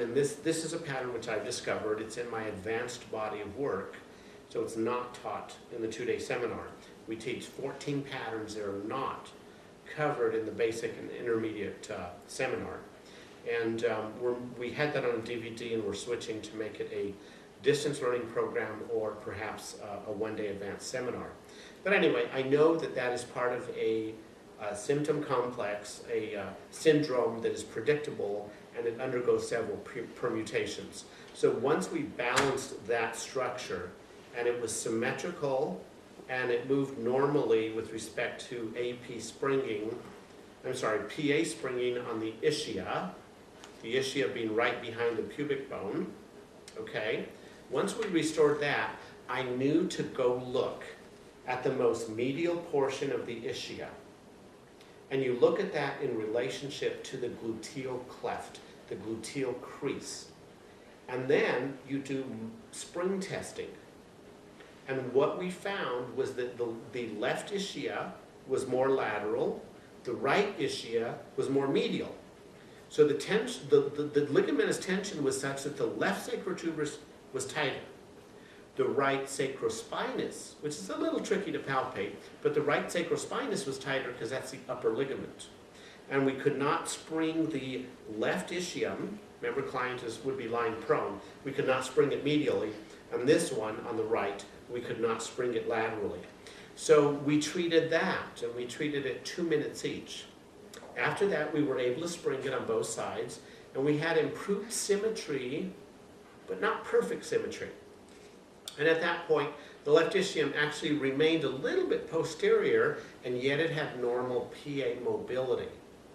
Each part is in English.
and this is a pattern which I've discovered. It's in my advanced body of work, so it's not taught in the 2-day seminar. We teach 14 patterns that are not covered in the basic and intermediate seminar. And we had that on a DVD, and we're switching to make it a distance learning program or perhaps a 1-day advanced seminar. But anyway, I know that that is part of a symptom complex, a syndrome that is predictable, and it undergoes several permutations. So once we balanced that structure, and it was symmetrical, and it moved normally with respect to PA springing on the ischium being right behind the pubic bone, okay? Once we restored that, I knew to go look at the most medial portion of the ischium. And you look at that in relationship to the gluteal cleft, the gluteal crease. And then you do spring testing. And what we found was that the left ischia was more lateral, the right ischia was more medial. So the ligamentous tension was such that the left sacrotuberous was tighter. The right sacrospinous, which is a little tricky to palpate, but the right sacrospinous was tighter because that's the upper ligament. And we could not spring the left ischium. Remember, client would be lying prone. We could not spring it medially. And this one on the right, we could not spring it laterally. So we treated that, and we treated it 2 minutes each. After that, we were able to spring it on both sides, and we had improved symmetry, but not perfect symmetry. And at that point, the left ischium actually remained a little bit posterior, and yet it had normal PA mobility,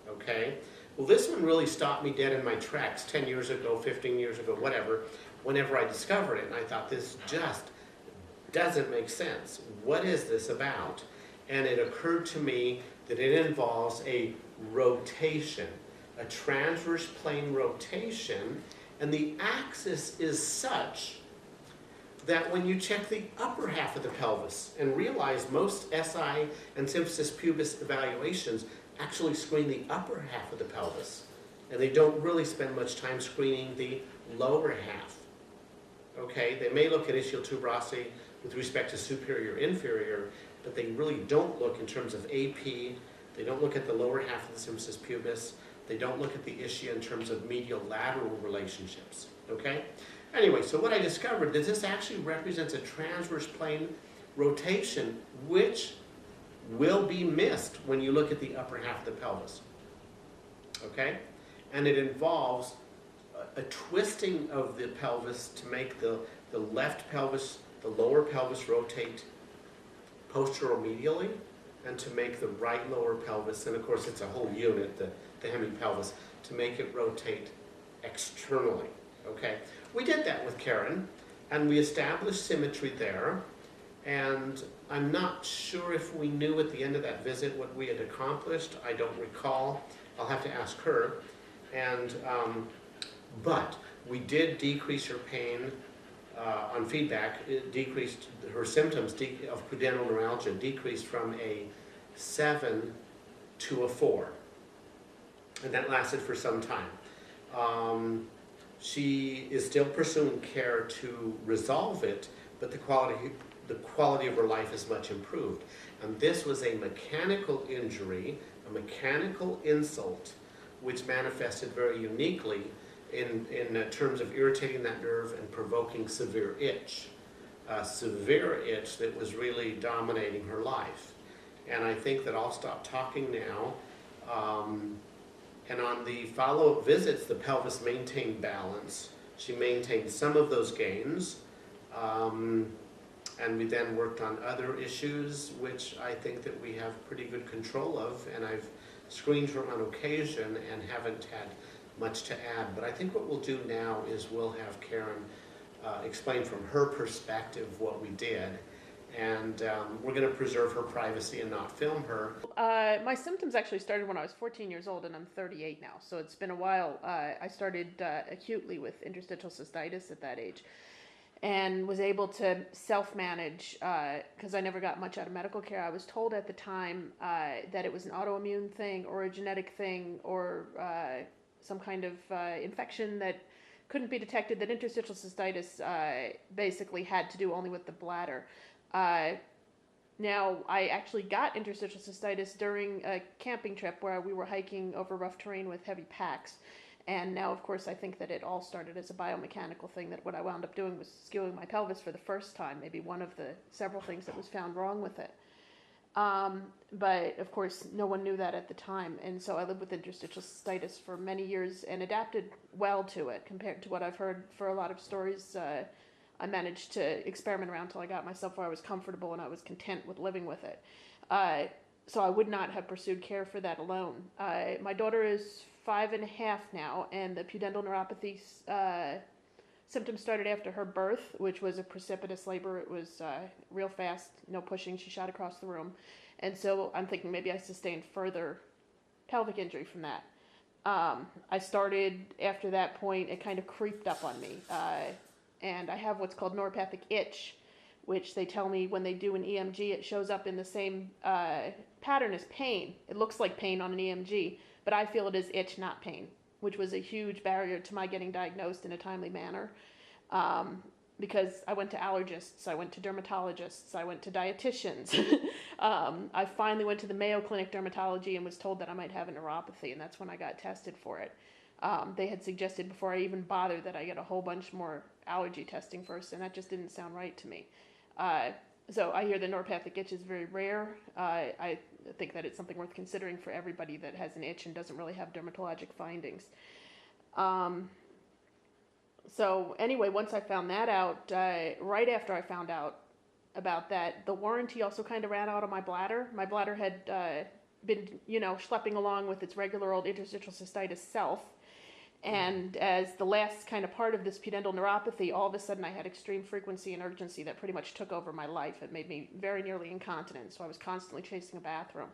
okay? Well, this one really stopped me dead in my tracks 10 years ago, 15 years ago, whatever, whenever I discovered it, and I thought, this just doesn't make sense. What is this about? And it occurred to me that it involves a rotation, a transverse plane rotation, and the axis is such that when you check the upper half of the pelvis and realize most SI and symphysis pubis evaluations actually screen the upper half of the pelvis, and they don't really spend much time screening the lower half. Okay, they may look at ischial tuberosity with respect to superior inferior, but they really don't look in terms of AP, they don't look at the lower half of the symphysis pubis, they don't look at the ischia in terms of medial lateral relationships. Okay? Anyway, so what I discovered is this actually represents a transverse plane rotation, which will be missed when you look at the upper half of the pelvis. Okay? And it involves a twisting of the pelvis to make the left pelvis, the lower pelvis rotate posteromedially, and to make the right lower pelvis, and of course it's a whole unit, the hemipelvis, to make it rotate externally. Okay? We did that with Karen, and we established symmetry there, and I'm not sure if we knew at the end of that visit what we had accomplished. I don't recall. I'll have to ask her. And but we did decrease her pain on feedback. It decreased her symptoms of pudendal neuralgia, decreased from a 7 to a 4, and that lasted for some time. She is still pursuing care to resolve it, but the quality of her life is much improved. And this was a mechanical injury, a mechanical insult, which manifested very uniquely in terms of irritating that nerve and provoking severe itch. Severe itch that was really dominating her life. And I think that I'll stop talking now. And on the follow-up visits, the pelvis maintained balance. She maintained some of those gains. And we then worked on other issues, which I think that we have pretty good control of. And I've screened her on occasion and haven't had much to add. But I think what we'll do now is we'll have Karen explain from her perspective what we did. And we're going to preserve her privacy and not film her. My symptoms actually started when I was 14 years old, and I'm 38 now, so it's been a while. I started acutely with interstitial cystitis at that age, and was able to self-manage because I never got much out of medical care. I was told at the time that it was an autoimmune thing or a genetic thing or some kind of infection that couldn't be detected, that interstitial cystitis basically had to do only with the bladder. Now, I actually got interstitial cystitis during a camping trip where we were hiking over rough terrain with heavy packs. And now, of course, I think that it all started as a biomechanical thing, that what I wound up doing was skewing my pelvis for the first time, maybe one of the several things that was found wrong with it. But, of course, no one knew that at the time. And so I lived with interstitial cystitis for many years and adapted well to it compared to what I've heard for a lot of stories. I managed to experiment around until I got myself where I was comfortable and I was content with living with it. So I would not have pursued care for that alone. My daughter is 5.5 now, and the pudendal neuropathy symptoms started after her birth, which was a precipitous labor. It was real fast, no pushing. She shot across the room. And so I'm thinking maybe I sustained further pelvic injury from that. I started, after that point, it kind of creeped up on me. And I have what's called neuropathic itch, which they tell me when they do an EMG, it shows up in the same pattern as pain. It looks like pain on an EMG, but I feel it is itch, not pain, which was a huge barrier to my getting diagnosed in a timely manner. Because I went to allergists, I went to dermatologists, I went to dietitians. I finally went to the Mayo Clinic dermatology and was told that I might have a neuropathy, and that's when I got tested for it. They had suggested before I even bothered that I get a whole bunch more allergy testing first, and that just didn't sound right to me. So I hear the neuropathic itch is very rare. I think that it's something worth considering for everybody that has an itch and doesn't really have dermatologic findings. So anyway, once I found that out, right after I found out about that, the warranty also kind of ran out on my bladder. My bladder had been, schlepping along with its regular old interstitial cystitis self. And as the last kind of part of this pudendal neuropathy, all of a sudden I had extreme frequency and urgency that pretty much took over my life. It made me very nearly incontinent, so I was constantly chasing a bathroom.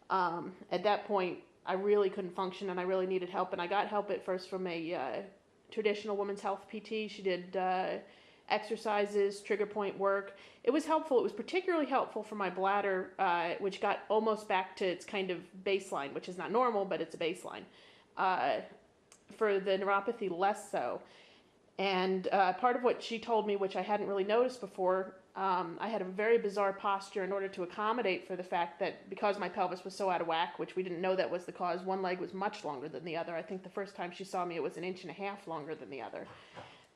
At that point, I really couldn't function and I really needed help. And I got help at first from a traditional women's health PT. She did exercises, trigger point work. It was helpful. It was particularly helpful for my bladder, which got almost back to its kind of baseline, which is not normal, but it's a baseline. For the neuropathy, less so. And part of what she told me, which I hadn't really noticed before, I had a very bizarre posture in order to accommodate for the fact that because my pelvis was so out of whack, which we didn't know that was the cause, one leg was much longer than the other. I think the first time she saw me, it was 1.5 inches longer than the other.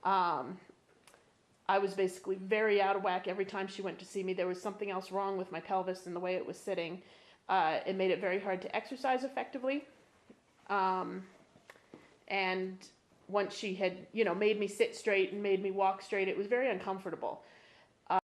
I was basically very out of whack every time she went to see me. There was something else wrong with my pelvis and the way it was sitting. It made it very hard to exercise effectively. And once she had, made me sit straight and made me walk straight, it was very uncomfortable.